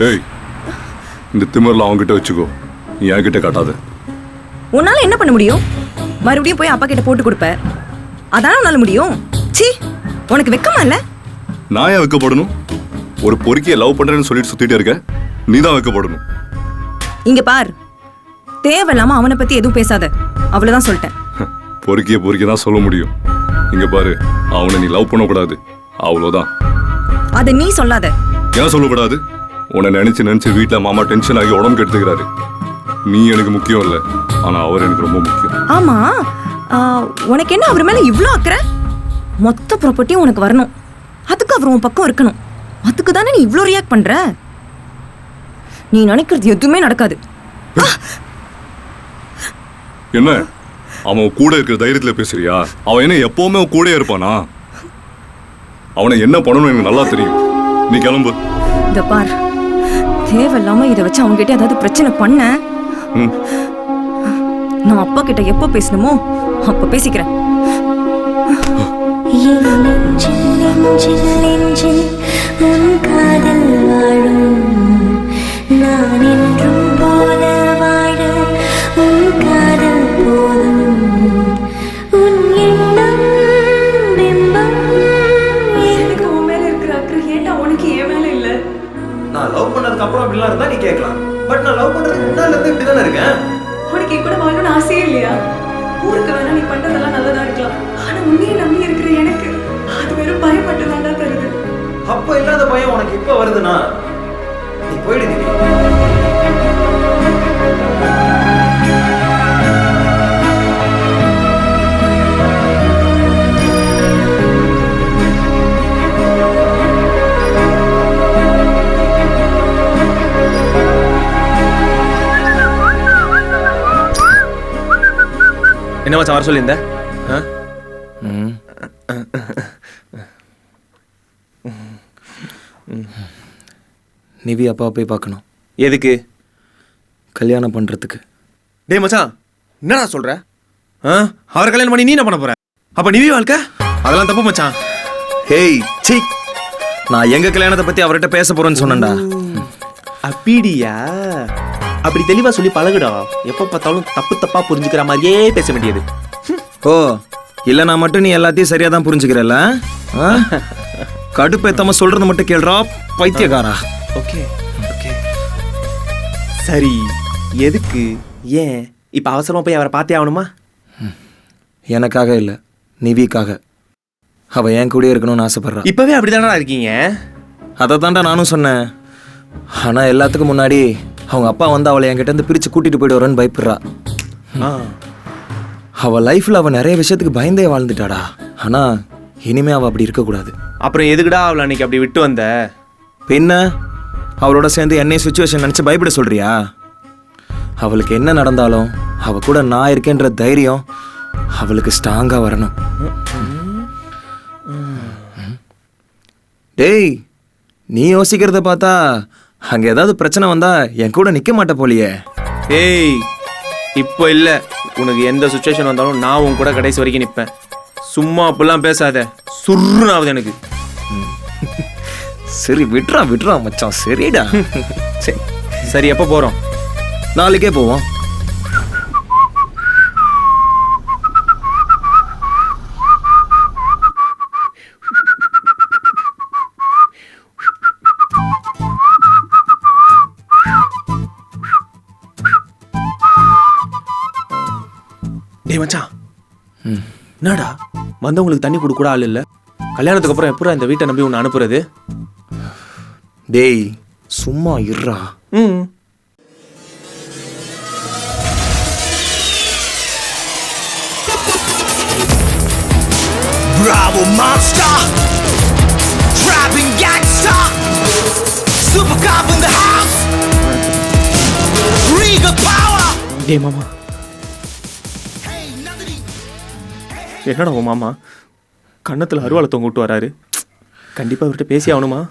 ஏய், இந்த திமிரில் அவங்ககிட்ட வச்சுக்கோ, நீ என்கிட்ட காட்டாத. உன்னால என்ன பண்ண முடியும்? மறுபடியும் போய் அப்பா கிட்ட போட்டு கொடுப்ப, அதான உன்னால முடியும். சீ, உனக்கு வெக்கமா இல்ல? நான் ஏன் வைக்கப்படணும்? ஒரு பொறுக்கியை லவ் பண்றேன்னு சொல்லிட்டு சுத்திட்டே இருக்க, நீ தான் வைக்கப்படணும். இங்க பார், தேவையில்லாம அவனை பத்தி எதுவும் பேசாத, அவ்வளவுதான் சொல்லிட்டேன். பொறுக்கிய தான் சொல்ல முடியும். இங்க பாரு, அவனை நீ லவ் பண்ணக்கூடாது, அவ்வளோதான். அதை நீ சொல்லாத. ஏன் சொல்லக்கூடாது? உன்னை நினைச்சு வீட்டுல மாமா டென்ஷன் ஆகி உடம்பு கெடுத்துக்கிறாரு. நீ எனக்கு முக்கியம் இல்ல, ஆனா அவர் எனக்கு ரொம்ப முக்கியம். ஆமா, உனக்கு என்ன அவர் மேல இவ்ளோ அக்கறை? மொத்த ப்ராப்பர்ட்டியும் உனக்கு வரணும், அதுக்கு அவர் உன் பக்கம் இருக்கணும். அதுக்கு தானே நீ இவ்ளோ ரியாக்ட் பண்ற? நீ நினைக்கிறது எதுவுமே நடக்காது. என்ன அவன் கூட இருக்கிற தைரியத்துல பேசுறியா? அவன் என்ன எப்பவுமே கூட இருப்பானா? அவனை என்ன பண்ணணும் எனக்கு நல்லா தெரியும். நீ கிளம்பு. இந்த பார், தேவையில்லாம இதை வச்சு அவங்க கிட்ட ஏதாவது பிரச்சனை பண்ண, நான் அப்பா கிட்ட எப்போ பேசணுமோ அப்ப பேசிக்கிறேன். நான் லவ் பண்ணதுக்கு அப்புறம் அப்படிலாம் இருந்தா நீ கேட்கலாம். பட் நான் லவ் பண்றதுக்கு முன்னால இருந்து இப்படி தானே இருக்கேன். உனக்கு கூட வாழணும்னு ஆசையே இல்லையா? ஊருக்கு வேணா நீ பண்றதெல்லாம் நல்லதா இருக்கலாம், ஆனா உன்னையே நம்பி இருக்கிற எனக்கு அது வெறும் பயப்பட்டு தாண்டா தருது. அப்ப இல்லாத பயம் உனக்கு இப்ப வருதுன்னா நீ போயிடு. என்ன மச்சான் வர சொல்லியிருந்த? நிவி அப்பாவை போய் பார்க்கணும். எதுக்கு? கல்யாணம் பண்ணுறதுக்கு. டேய் மச்சான், என்னடா சொல்ற? அவரை கல்யாணம் பண்ணி நீ என்ன பண்ண போற? அப்ப நிவி வாழ்க்கை அதெல்லாம் தப்பு மச்சான். ஹேய் சீ, நான் எங்க கல்யாணத்தை பத்தி அவர்கிட்ட பேச போறேன்னு சொன்னேன்டா. அப்படியா? அப்படி தெளிவா சொல்லி பழகுடா. எப்ப பார்த்தாலும் தப்பா புரிஞ்சுக்கிற மாதிரியே பேச வேண்டியது. ஓ, இல்ல நான் மட்டும் நீ எல்லாத்தையும் சரியா தான் புரிஞ்சுக்கிறல்ல? கடுப்பேத்தாம சொல்றது மட்டும் கேள்றா பைத்தியக்காரா. ஓகே ஓகே சரி, எதுக்கு? ஏன் இப்ப அவசரமா போய் அவரை பார்த்தே ஆகணுமா? எனக்காக இல்ல, நிவிக்காக. அவ என் கூடயே இருக்கணும்னு ஆசைப்படுறா. இப்பவே அப்படிதானடா இருக்கீங்க. அதை தாண்டா நானும் சொன்னேன். ஆனா எல்லாத்துக்கும் முன்னாடி அவங்க அப்பா வந்து அவளை என்கிட்ட இருந்து பிரிச்சு கூட்டிட்டு போயிடுவாருன்னு பயப்படுறா. அவ லைஃப்ல அவ நிறைய விஷயத்துக்கு பயந்தே வாழ்ந்துட்டாடா. ஆனா இனிமே அவ அப்படி இருக்கக்கூடாது. அப்புறம் எதுக்குடா அவளை அன்னைக்கு அப்படி விட்டு வந்த? பின்ன அவளோட சேர்ந்து என்னைய சுச்சுவேஷன் நினைச்சு பயப்பட சொல்றியா? அவளுக்கு என்ன நடந்தாலும் அவ கூட நான் இருக்கேன்ற தைரியம் அவளுக்கு ஸ்ட்ராங்கா வரணும். டேய், நீ யோசிக்கிறத பார்த்தா அங்க ஏதாவது பிரச்சனை வந்தா என் கூட நிக்க மாட்ட போலியே. ஏய், இப்போ இல்ல, உனக்கு எந்த சுச்சுவேஷன் வந்தாலும் நான் உன் கூட கடைசி வரைக்கும் நிற்பேன். சும்மா அப்படிலாம் பேசாத, சுருனாவது எனக்கு. சரி விட்றா மச்சான். சரிடா. சரி சரி, எப்போ போறோம்? நாளைக்கே போவோம். டேய் மச்சான், என்னடா வந்தவங்களுக்கு தண்ணி கொடுக்க கூட ஆள் இல்ல? கல்யாணத்துக்கு அப்புறம் எப்பறம் இந்த வீட்டை நம்பி உன்னை அனுப்புறது? டேய் சும்மா இருடா. Bravo monster, trapping gangster, super cop in the house, regal power. டேய் மாமா, என்னடா உன் மாமா கன்னத்துல அருவாளை தொங்கிட்டு வராரு? கண்டிப்பா இவர்கிட்ட பேசி ஆகணுமா?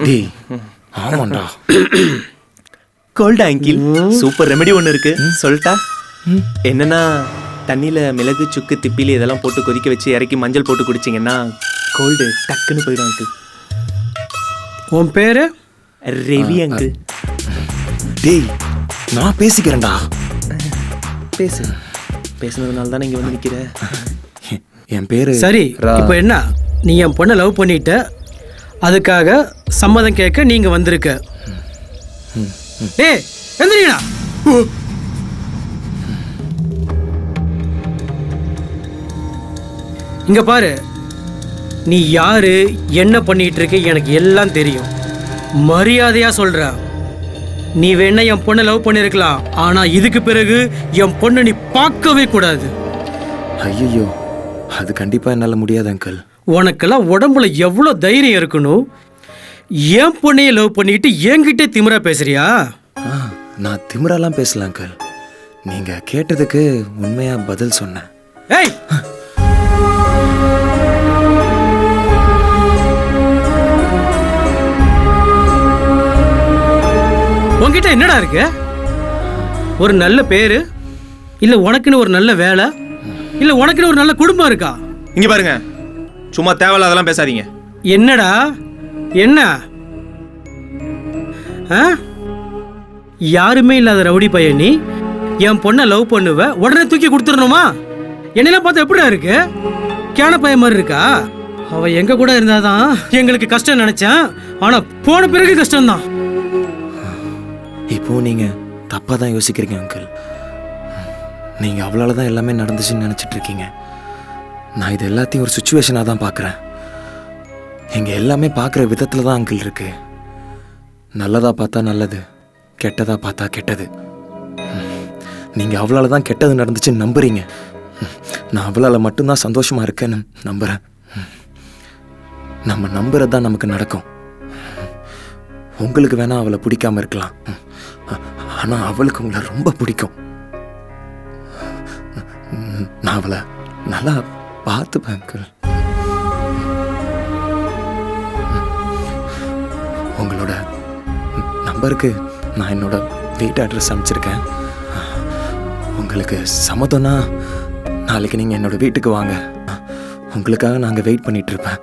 டேய் ஆமாண்டா. கோல்டா அங்கிள், சூப்பர் ரெமெடி ஒன்று இருக்கு, சொல்லிட்டா? என்னன்னா, தண்ணியில மிளகு சுக்கு திப்பிலி இதெல்லாம் போட்டு கொதிக்க வச்சு இறக்கி மஞ்சள் போட்டு குடிச்சிங்கன்னா கோல்டு டக்குன்னு போயிடும் அங்கிள். உன் பேரு? ரவி அங்கிள். டேய் நான் பேசிக்கிறேன்டா. பேசு. பேசுனதுனால தானே இங்கே வந்து நிற்கிற. என் பேரு சரி, இப்போ என்ன, நீ என் பொண்ணை லவ் பண்ணிட்ட, அதுக்காக சம்மதம் கேட்க நீங்க வந்திருக்க. ஏய் எந்திரிங்கடா. இங்க பாரு, நீ யாரு, என்ன பண்ணிட்டு இருக்க, எனக்கு எல்லாம் தெரியும். மரியாதையா சொல்ற, நீ வேணா என் பொண்ணை லவ் பண்ணிருக்கலாம், ஆனா இதுக்கு பிறகு என் பொண்ணை நீ பார்க்கவே கூடாது. ஐயோ அது கண்டிப்பா என்னால முடியாது அங்கிள். உனக்கெல்லாம் உடம்புல எவ்வளோ தைரியம் இருக்கணும். என் பொண்ணைய லவ் பண்ணிட்டு என்கிட்ட திமிரா பேசுறியா? நான் திமிராலாம் பேசல அங்கிள். நீங்க கேட்டதுக்கு உண்மையா பதில் சொன்னேன். ஏய், உன்கிட்ட என்னடா இருக்கு? ஒரு நல்ல பேரு, இல்ல உனக்குன்னு ஒரு நல்ல வேலை, இல்ல உனக்குன்னு ஒரு நல்ல குடும்பம் இருக்கா? இங்க பாருங்க, சும்மா தேவையில்லாதெல்லாம் பேசாதீங்க. என்னடா என்ன? யாருமே இல்லாத ரவுடி பையன் நீ என் பொண்ணை லவ் பண்ணுவ, உடனே தூக்கி கொடுத்துடணுமா? என்னெல்லாம் பார்த்தா எப்படிடா இருக்கு? கேன பையன் மாதிரி இருக்கா? அவ எங்க கூட இருந்தாதான் எங்களுக்கு கஷ்டம் நினைச்சேன், ஆனா போன பிறகு கஷ்டம்தான். இப்போ நீங்க தப்பா தான் யோசிக்கிறீங்க அங்கிள். நீங்க அவ்வளோ தான் எல்லாமே நடந்துச்சுன்னு நினைச்சிட்டு இருக்கீங்க. நான் இது எல்லாத்தையும் ஒரு சுச்சுவேஷனாக தான் பார்க்குறேன். இங்க எல்லாமே பார்க்குற விதத்துல தான் அங்கிள் இருக்கு. நல்லதா பார்த்தா நல்லது, கெட்டதா பார்த்தா கெட்டது. நீங்க அவ்வளோ தான் கெட்டது நடந்துச்சுன்னு நம்புறீங்க. நான் அவ்வளோ மட்டும்தான் சந்தோஷமா இருக்கேன்னு நம்புறேன். நம்ம நம்புறது தான் நமக்கு நடக்கும். உங்களுக்கு வேணா அவளை பிடிக்காம இருக்கலாம், ஆனா அவளுக்கு உங்களை ரொம்ப பிடிக்கும். நான் அவளை நல்லா பார்த்துப்பேன் அங்கிள். உங்களோட நம்பருக்கு நான் என்னோட வீட்டு அட்ரஸ் அனுப்பிச்சிருக்கேன். உங்களுக்கு சம்மதம்னா நாளைக்கு நீங்கள் என்னோட வீட்டுக்கு வாங்க. உங்களுக்காக நாங்கள் வெயிட் பண்ணிட்டு இருப்பேன்.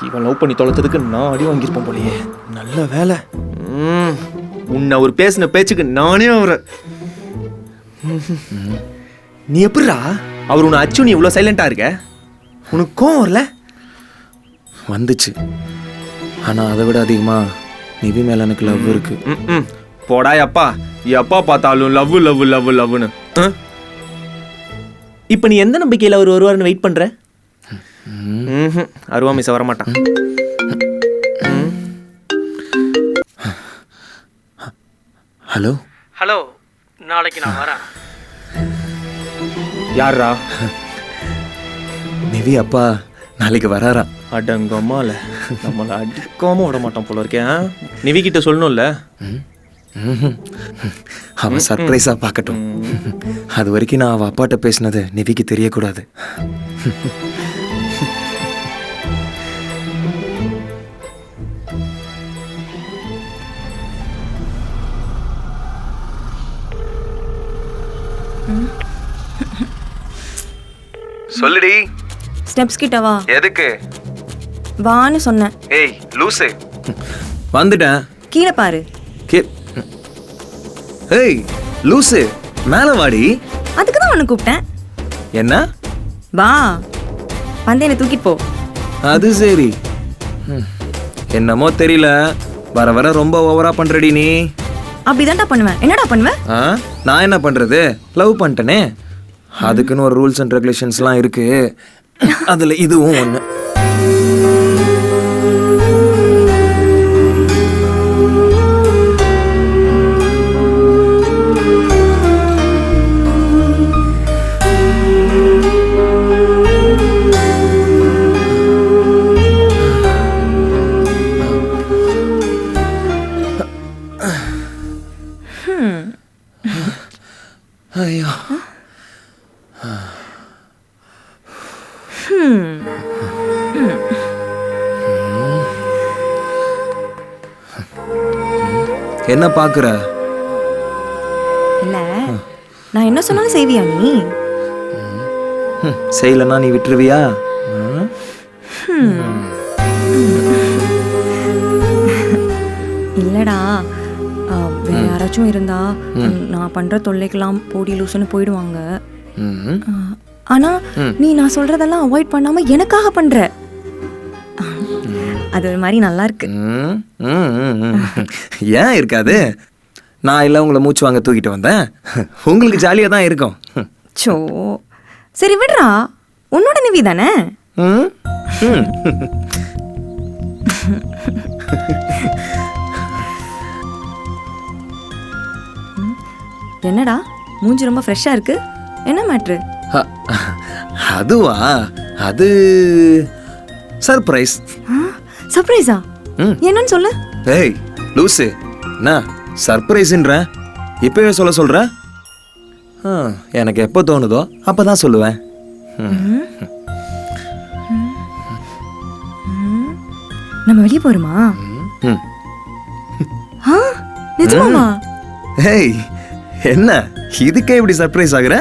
இவன் லவ் பண்ணி தொலைச்சதுக்கு நான் அடி வாங்கியிருப்பேன் போலயே. நல்ல வேலை. உன்னை ஒரு பேசின பேச்சுக்கு நானே அவரை. நீ எப்படிரா அவர் உன்னை அச்சு நீ இவ்வளோ சைலண்டா இருக்க? உனக்கு கோவம் வரல? வந்துச்சு, ஆனால் அதை விட அதிகமாக நிவி மேலே எனக்கு லவ் இருக்கு. போடா எப்பா, எப்பா பார்த்தாலும் லவ் லவ் லவ் லவ்னு. இப்போ நீ எந்த நம்பிக்கையில் அவர் வருவார்னு வெயிட் பண்ற? அருவா மிஸ் வரமாட்டான். ஹலோ ஹலோ, நாளைக்கு நான் வரேன். யாரா? நிவி அப்பா நாளைக்கு வராரா? அடங்கம்மால நம்மளை அடிக்காம விட மாட்டான் போல இருக்கேன். நிவி கிட்ட சொல்லணும்ல. அவன் சர்ப்ரைஸாக பார்க்கட்டும். அது வரைக்கும் நான் அவள் அப்பாட்ட பேசினது நிவிக்கு தெரியக்கூடாது. சொல்லுடி. ஸ்டெப்ஸ் கிட்ட வா. எதுக்கு? வான்னு சொன்னேன். ஏய் லூசு. வந்துட்டேன். கீழே பாரு. ஏய் லூசு, மேலே வாடி. அதுக்கு தான் உன்னை கூப்பிட்டேன். என்ன? வா வந்து என்னை தூக்கிட்டு போ. அது சரி. என்னமோ தெரியல, வர வர ரொம்ப ஓவரா பண்றடி நீ. அப்படிதான்டா பண்ணுவேன். என்னடா பண்ணுவேன்? நான் என்ன பண்றது, லவ் பண்ணிட்டேனே. அதுக்குன்னு ஒரு ரூல்ஸ் அண்ட் ரெகுலேஷன்ஸ்லாம் இருக்கு. அதுல இதுவும் ஒன்று. ஐயோ. என்ன பார்க்குற? இல்ல நான் என்ன சொன்னாலும் செய்வியா நீ? செய்யலன்னா நீ விட்டுருவியா? இல்லடா வேற யாராச்சும் இருந்தா நான் பண்ற தொல்லைக்கெல்லாம் போடி லூசுன்னு போயிடுவாங்க. ஆனா நீ நான் சொல்றதெல்லாம் அவாய்ட் பண்ணாம எனக்காக பண்ற. அது ஒரு மாதிரி நல்லா இருக்கு. ஏன் இருக்காது? நான் இல்லை உங்களை மூச்சு வாங்க தூக்கிட்டு வந்தேன். உங்களுக்கு ஜாலியாக தான் இருக்கும். சோ சரி விடுறா, உன்னோட நிவி தானே. என்னடா மூஞ்சி ரொம்ப ஃப்ரெஷ்ஷா இருக்கு, என்ன மேட்ரு? அதுவா? அது சர்ப்ரைஸ். சர்ப்ரைஸா? என்னன்னு சொல்லு. ஏய் லூசு, என்ன சர்ப்ரைஸ்ன்ற இப்பவே சொல்ற? எனக்கு எப்போ தோணுதோ அப்பதான் சொல்லுவேன். நம்ம வெளியே போறோமா? நிஜமாவா? ஏய் என்ன இதுக்கே இப்படி சர்ப்ரைஸ் ஆகுற?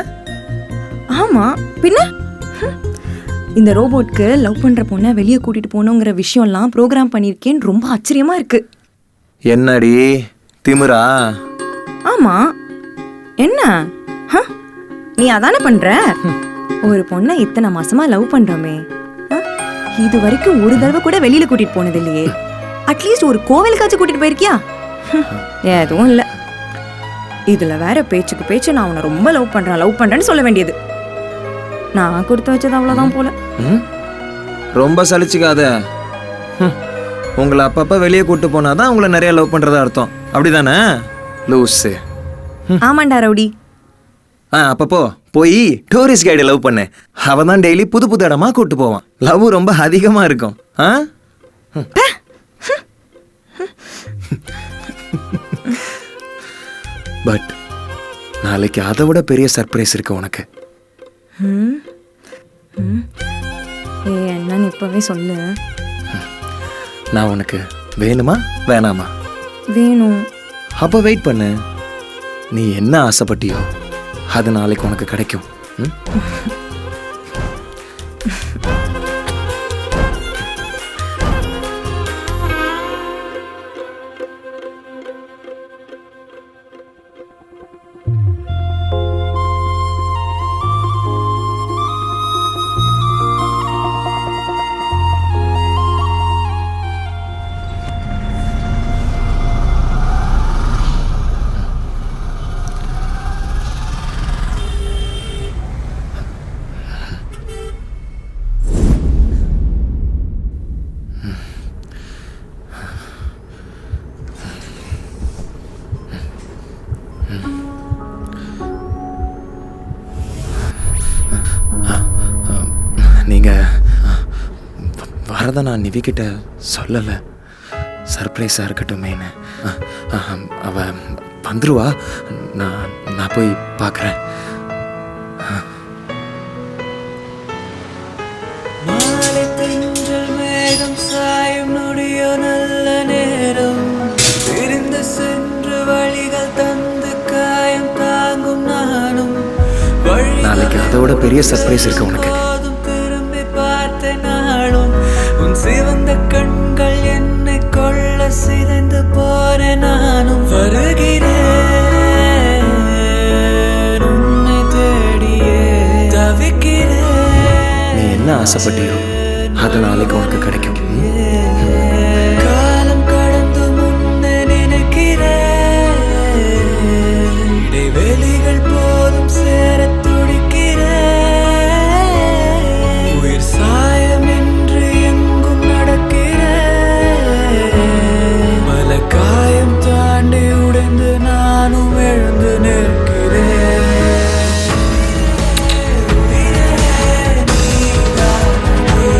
ஆமா பின்ன. இந்த ரோபோட்க்கு லவ் பண்ற பொண்ணை வெளியே கூட்டிட்டு போகணுங்கிற விஷயம்லாம் ப்ரோக்ராம் பண்ணியிருக்கேன்னு ரொம்ப ஆச்சரியமா இருக்கு. என்னடி திமிரா? ஆமா என்ன நீ அதானே பண்ற? ஒரு பொண்ணை இத்தனை மாசமா லவ் பண்றோமே, இது வரைக்கும் ஒரு தடவை கூட வெளியில கூட்டிட்டு போனது இல்லையே. அட்லீஸ்ட் ஒரு கோவிலுக்காச்சும் கூட்டிட்டு போயிருக்கியா? எதுவும் இல்ல. இதுல வேற பேச்சுக்கு பேச்சு நான் உன்னை ரொம்ப லவ் பண்றேன்னு சொல்ல வேண்டியது. நான் கொடுத்து வச்சது அவ்வளவுதான் போல. ரொம்ப சலிச்சுக்காத. உங்களை அப்பப்ப வெளியே கூட்டு போனாதான் உங்களை நிறைய லவ் பண்றதா அர்த்தம், அப்படிதானே லூசு? ஆமாண்டா ரவுடி. அப்பப்போ போய் டூரிஸ்ட் கைடு லவ் பண்ணு. அவன் தான் டெய்லி புது புது இடமா கூட்டு போவான். லவ் ரொம்ப அதிகமா இருக்கும். பட் நாளைக்கு அதை விட பெரிய சர்ப்ரைஸ் இருக்கு உனக்கு. என்னன்னு இப்பவே சொல்லு. நான் உனக்கு வேணுமா வேணாமா? வேணும். அப்ப வெயிட் பண்ணு. நீ என்ன ஆசைப்பட்டியோ அது நாளைக்கு உனக்கு கிடைக்கும். நீங்கள் வரதை நான் நிவிக்கிட்ட சொல்லலை, சர்ப்ரைஸாக இருக்கட்டுமேன்னு. அவ வந்துருவா, நான் போய் பார்க்குறேன். மேகம் சாயும் நொடியோ நல்ல நேரம் பிரிந்து சென்று வழிகள் தந்து காயம் தாங்கும் நானும். நாளைக்கு அதோட பெரிய சர்ப்ரைஸ் இருக்கு உனக்கு. திரும்பி பார்த்த நாளும் உன் சிவந்த கண்கள் என்னை கொள்ள சிதைந்து போற நானும் வருகிறேன் உன்னை தேடியே தவிக்கிறேன். நீ என்ன ஆசைப்பட்டியோ அது நாளைக்கு உனக்கு கிடைக்கும். காலம் கடந்து முன்னே நினைக்கிறேன் இடைவெளிகள் போதும் சேர துடிக்கிறேன். உயிர் சாயம் என்று எங்கும் நடக்கிறேன். பல காயம் தாண்டி உடைந்து நானும் எழுந்து நிற்கிறேன். உயிரே நீதான் நீ.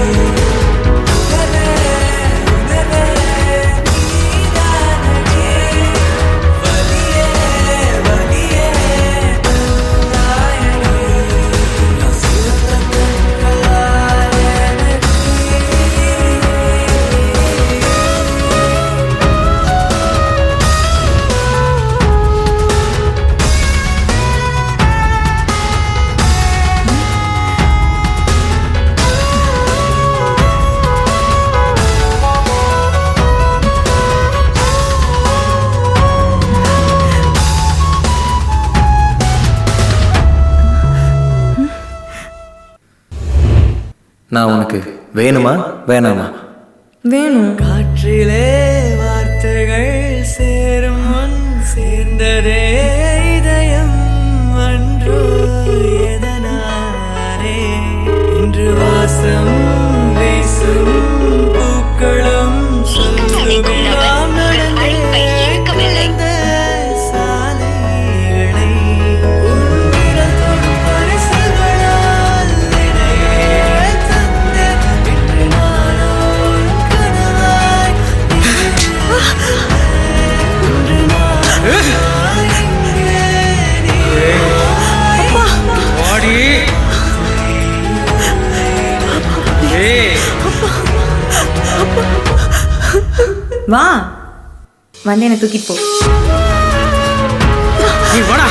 நான் உனக்கு வேணுமா வேணாமா? வேணும். காற்றிலே வார்த்தைகள் சேரும் முன் சேர்ந்ததே இதயம் அன்று எதனாலே இன்று வாசம் வீசும் பூக்களும் சொல்லுகிறாம் நடந்த சாலைகளை உன் விரல் தொடும் பரிசுகளால் நினைவே தந்த இன்று நானோ கனவாய் இன்று நான் இங்கே வாடி. ஏய், வா வந்து என்னை தூக்கிட்டு போ. நீ வாடா.